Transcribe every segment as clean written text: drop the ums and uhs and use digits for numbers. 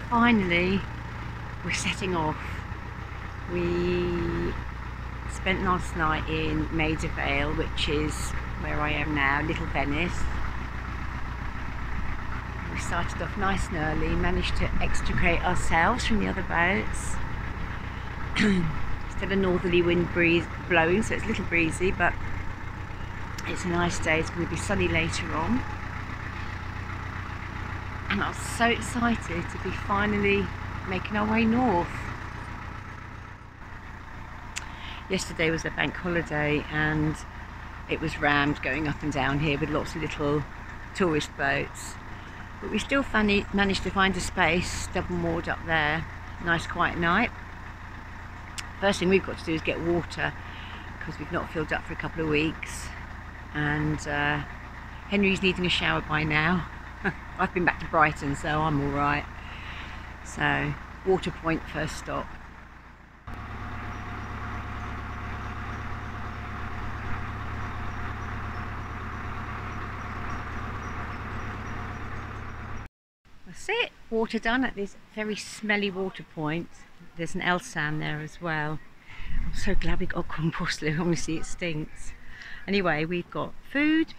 finally we're setting off. We spent last night in Maida Vale, which is where I am now, Little Venice. We started off nice and early, managed to extricate ourselves from the other boats. Still a northerly wind breeze blowing, so it's a little breezy, but it's a nice day. It's going to be sunny later on. And I was so excited to be finally making our way north. Yesterday was a bank holiday and it was rammed going up and down here with lots of little tourist boats. But we still managed to find a space, double moored up there. Nice quiet night. First thing we've got to do is get water because we've not filled up for a couple of weeks. And Henry's needing a shower by now. I've been back to Brighton, so I'm all right. So, water point first stop. That's it, water done at this very smelly water point. There's an Elsam there as well. I'm so glad we got compost loo, honestly it stinks. Anyway, we've got food,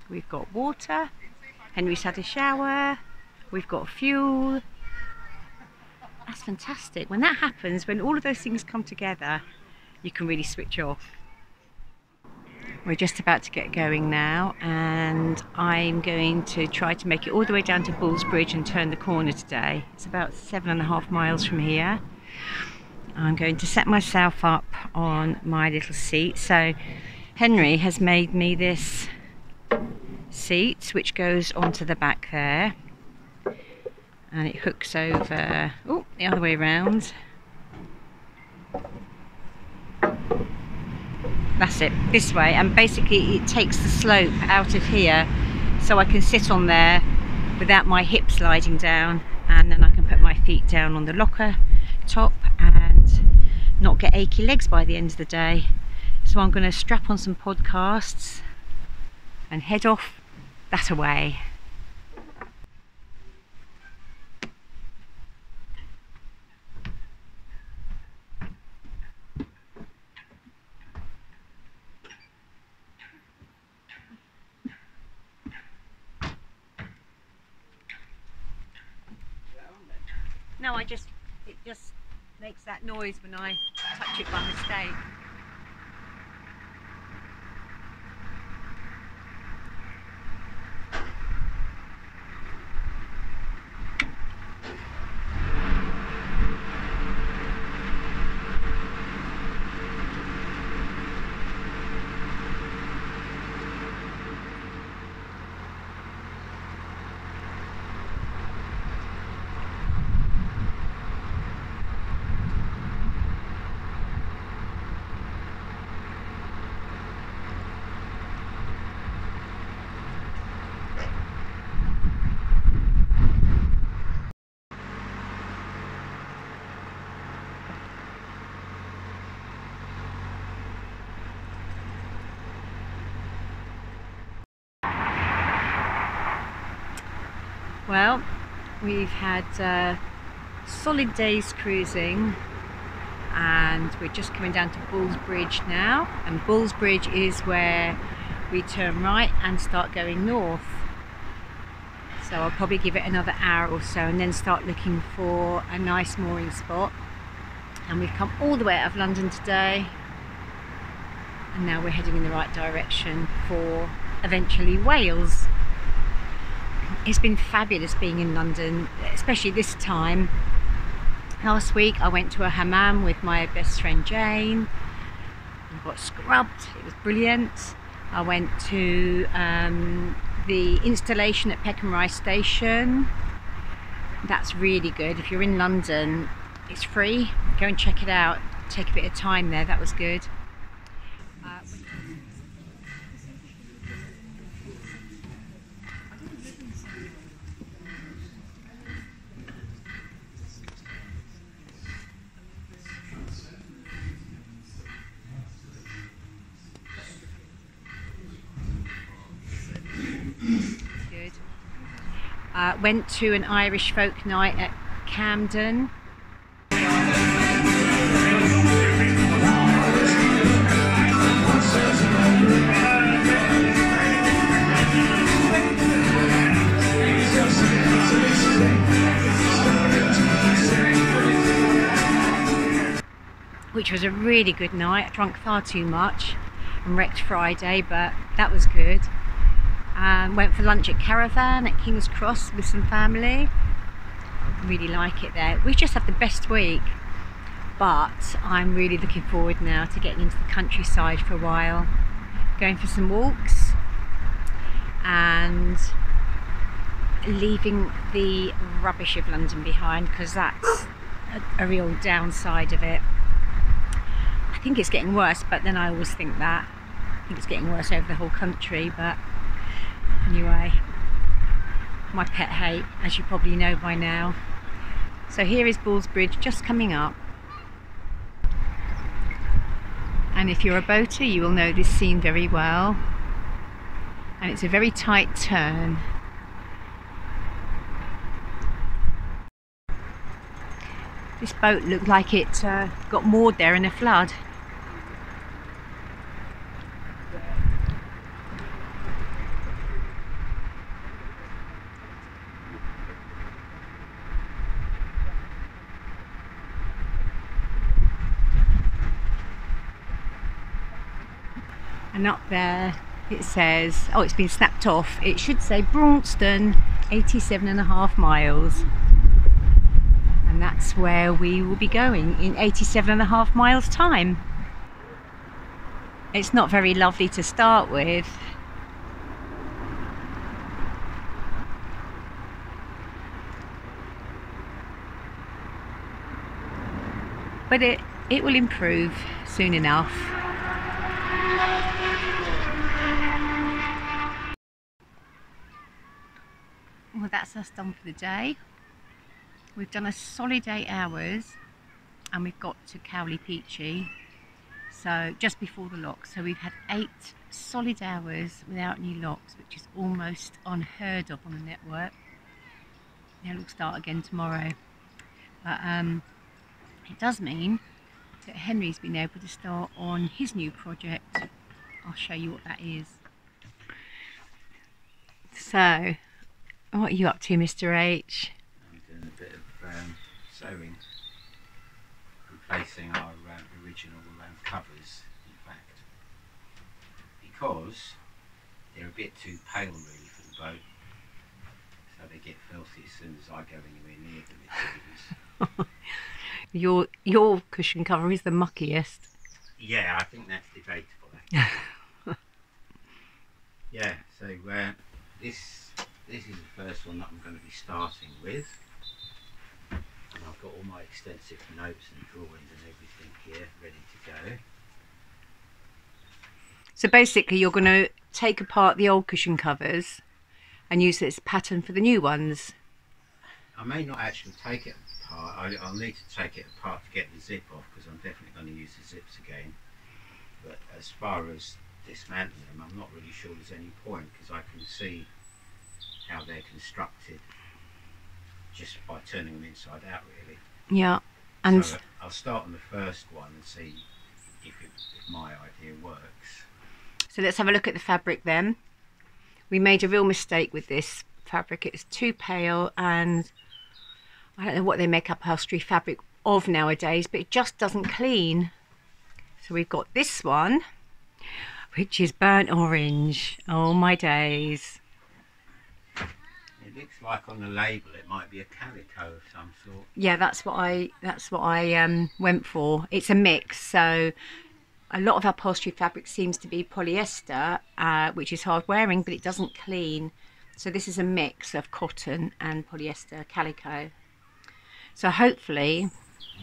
we've got water, Henry's had a shower, we've got fuel. That's fantastic. When that happens, when all of those things come together, you can really switch off. We're just about to get going now, and I'm going to try to make it all the way down to Bulls Bridge and turn the corner today. It's about 7.5 miles from here. I'm going to set myself up on my little seat. So Henry has made me this seat which goes onto the back there, and it hooks over the other way around. That's it, this way, and basically it takes the slope out of here so I can sit on there without my hip sliding down, and then I can put my feet down on the locker top and not get achy legs by the end of the day. So I'm going to strap on some podcasts and head off that away. No, it just makes that noise when I touch it by mistake. Well, we've had a solid day's cruising and we're just coming down to Bulls Bridge now, and Bulls Bridge is where we turn right and start going north. So I'll probably give it another hour or so and then start looking for a nice mooring spot. And we've come all the way out of London today, and now we're heading in the right direction for eventually Wales. It's been fabulous being in London, especially this time. Last week I went to a hammam with my best friend Jane and got scrubbed. It was brilliant. I went to the installation at Peckham Rise Station. That's really good. If you're in London, it's free. Go and check it out. Take a bit of time there. That was good. Went to an Irish folk night at Camden. Which was a really good night. I drank far too much and wrecked Friday, but that was good. Went for lunch at Caravan at King's Cross with some family. Really like it there. We just had the best week, but I'm really looking forward now to getting into the countryside for a while, going for some walks and leaving the rubbish of London behind, because that's a real downside of it. I think it's getting worse, but then I always think that. I think it's getting worse over the whole country, but anyway, my pet hate, as you probably know by now. So here is Bulls Bridge just coming up. And if you're a boater, you will know this scene very well. And it's a very tight turn. This boat looked like it got moored there in a flood. And up there it says, oh, it's been snapped off. It should say Braunston, 87.5 miles. And that's where we will be going in 87.5 miles time. It's not very lovely to start with. But it will improve soon enough. Well, that's us done for the day. We've done a solid 8 hours and we've got to Cowley Pier, so just before the lock. So we've had 8 solid hours without any locks, which is almost unheard of on the network. Yeah, we'll start again tomorrow. But it does mean that Henry's been able to start on his new project. I'll show you what that is. So, what are you up to, Mr. H? I'm doing a bit of sewing, replacing our original covers, in fact, because they're a bit too pale really for the boat, so they get filthy as soon as I go anywhere near them, it seems. Your cushion cover is the muckiest. Yeah, I think that's debatable. Yeah, so this is the first one that I'm going to be starting with. And I've got all my extensive notes and drawings and everything here ready to go. So basically you're going to take apart the old cushion covers and use it as a pattern for the new ones. I may not actually take it apart. I'll need to take it apart to get the zip off, because I'm definitely going to use the zips again. But as far as dismantling them, I'm not really sure there's any point, because I can see how they're constructed just by turning them inside out, really. Yeah, and so I'll start on the first one and see if my idea works. So let's have a look at the fabric then. We made a real mistake with this fabric. It's too pale, and I don't know what they make upholstery fabric of nowadays, but it just doesn't clean. So we've got this one, which is burnt orange. Oh my days. It looks like on the label it might be a calico of some sort. Yeah, that's what I went for. It's a mix, so a lot of upholstery fabric seems to be polyester, which is hard wearing, but it doesn't clean. So this is a mix of cotton and polyester calico. So hopefully,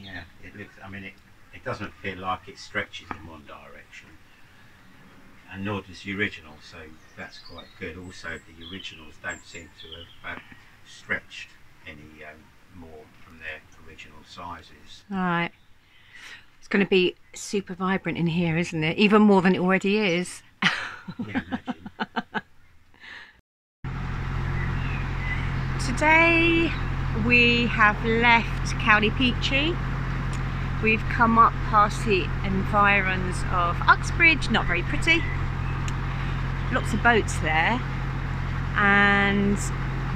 yeah, it looks. I mean, it doesn't feel like it stretches in one direction, and nor does the original, so that's quite good. Also, the originals don't seem to have stretched any more from their original sizes. All right. It's going to be super vibrant in here, isn't it? Even more than it already is. Yeah, imagine. Today we have left Cowley Pier. We've come up past the environs of Uxbridge, not very pretty. Lots of boats there, and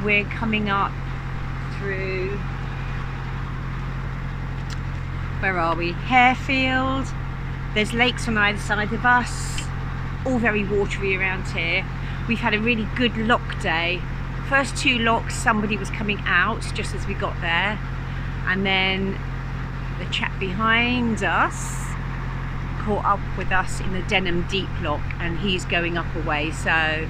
we're coming up through, where are we? Harefield. There's lakes on either side of us, all very watery around here. We've had a really good lock day. First 2 locks, somebody was coming out just as we got there, and then the chap behind us caught up with us in the Denham Deep lock, and he's going up a way, so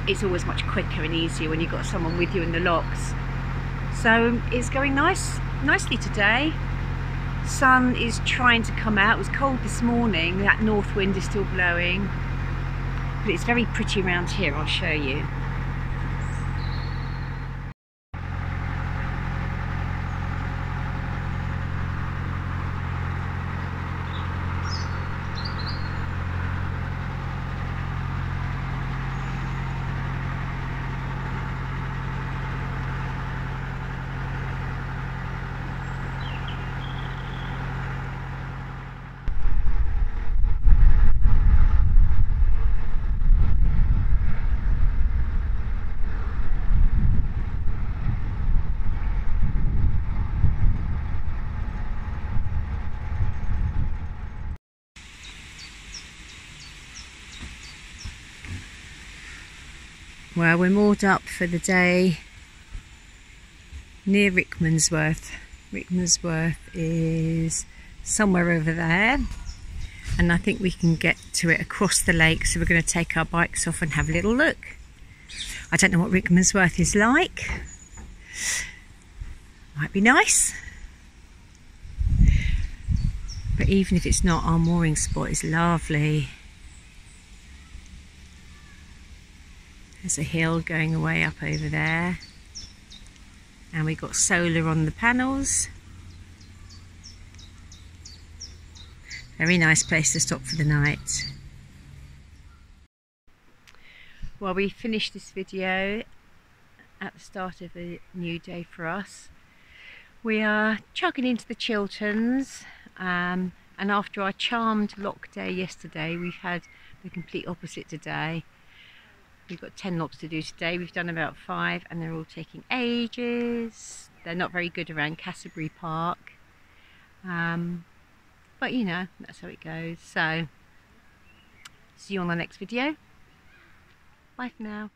it's always much quicker and easier when you've got someone with you in the locks. So it's going nicely today. Sun is trying to come out. It was cold this morning, that north wind is still blowing, but it's very pretty around here. I'll show you. Well, we're moored up for the day near Rickmansworth. Rickmansworth is somewhere over there, and I think we can get to it across the lake, so we're going to take our bikes off and have a little look. I don't know what Rickmansworth is like. Might be nice, but even if it's not, our mooring spot is lovely. There's a hill going away up over there, and we've got solar on the panels. Very nice place to stop for the night. Well, we finished this video at the start of a new day for us. We are chugging into the Chilterns, and after our charmed lock day yesterday, we've had the complete opposite today. We've got 10 locks to do today. We've done about 5, and they're all taking ages. They're not very good around Canterbury Park, but you know, that's how it goes. So see you on the next video. Bye for now.